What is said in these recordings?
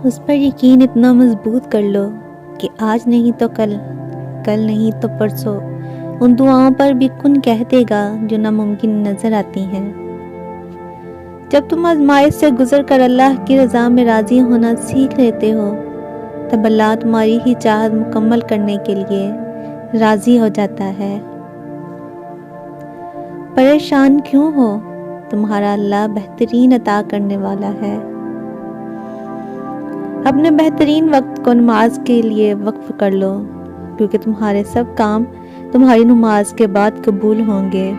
اس پر یقین اتنا مضبوط کر لو کہ آج نہیں تو کل، کل نہیں تو پرسوں ان دعاؤں پر بھی کن کہہ دے گا جو ناممکن نظر آتی ہیں۔ جب تم آزمائش سے گزر کر اللہ کی رضا میں راضی ہونا سیکھ لیتے ہو، تب اللہ تمہاری ہی چاہت مکمل کرنے کے لیے راضی ہو جاتا ہے۔ پریشان کیوں ہو؟ تمہارا اللہ بہترین عطا کرنے والا ہے۔ اپنے بہترین وقت کو نماز کے لیے وقف کر لو، کیونکہ تمہارے سب کام تمہاری نماز کے بعد قبول ہوں گے۔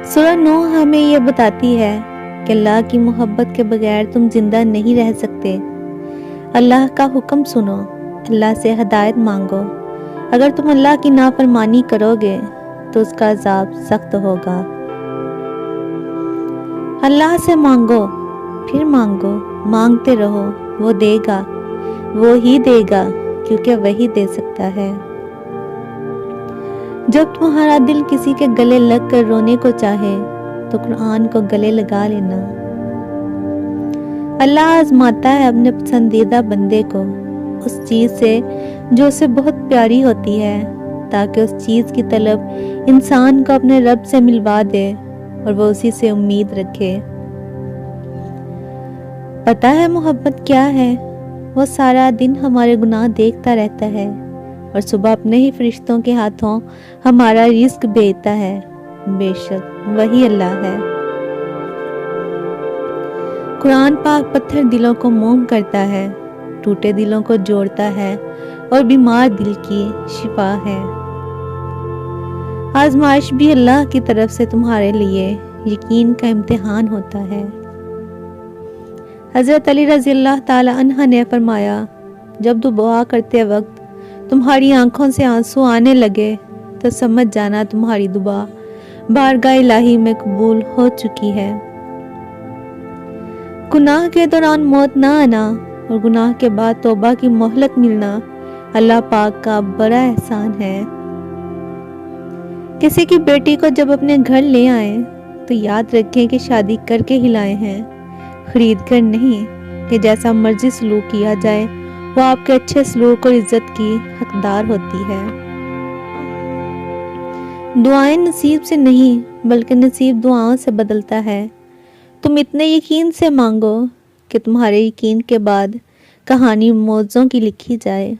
سورہ نوح ہمیں یہ بتاتی ہے کہ اللہ کی محبت کے بغیر تم زندہ نہیں رہ سکتے۔ اللہ کا حکم سنو، اللہ سے ہدایت مانگو۔ اگر تم اللہ کی نافرمانی کرو گے تو اس کا عذاب سخت ہوگا۔ اللہ سے مانگو، پھر مانگو، مانگتے رہو، وہ دے گا، وہ ہی دے گا، کیونکہ وہی دے سکتا ہے۔ جب تمہارا دل کسی کے گلے لگ کر رونے کو چاہے تو قرآن کو گلے لگا لینا۔ اللہ آزماتا ہے اپنے پسندیدہ بندے کو اس چیز سے جو اسے بہت پیاری ہوتی ہے، تاکہ اس چیز کی طلب انسان کو اپنے رب سے ملوا دے اور وہ اسی سے امید رکھے۔ پتہ ہے محبت کیا ہے؟ وہ سارا دن ہمارے گناہ دیکھتا رہتا ہے اور صبح اپنے ہی فرشتوں کے ہاتھوں ہمارا رزق بھیجتا ہے۔ بے شک وہی اللہ ہے۔ قرآن پاک پتھر دلوں کو موم کرتا ہے، ٹوٹے دلوں کو جوڑتا ہے اور بیمار دل کی شفا ہے۔ آزمائش بھی اللہ کی طرف سے تمہارے لیے یقین کا امتحان ہوتا ہے۔ حضرت علی رضی اللہ تعالی عنہ نے فرمایا، جب دعا کرتے وقت تمہاری آنکھوں سے آنسو آنے لگے تو سمجھ جانا تمہاری دعا بارگاہ الہی میں قبول ہو چکی ہے۔ گناہ کے دوران موت نہ آنا اور گناہ کے بعد توبہ کی مہلت ملنا اللہ پاک کا بڑا احسان ہے۔ کسی کی بیٹی کو جب اپنے گھر لے آئیں تو یاد رکھیں کہ شادی کر کے ہی لائے ہیں، خرید کر نہیں، کہ جیسا مرضی سلوک کیا جائے وہ آپ کے اچھے سلوک اور عزت کی حقدار ہوتی ہے۔ دعائیں نصیب سے نہیں بلکہ نصیب دعاؤں سے بدلتا ہے۔ تم اتنے یقین سے مانگو کہ تمہارے یقین کے بعد کہانی معجزوں کی لکھی جائے۔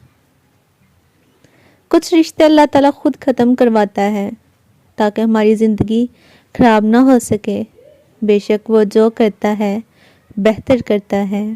کچھ رشتے اللہ تعالیٰ خود ختم کرواتا ہے تاکہ ہماری زندگی خراب نہ ہو سکے۔ بے شک وہ جو کرتا ہے بہتر کرتا ہے۔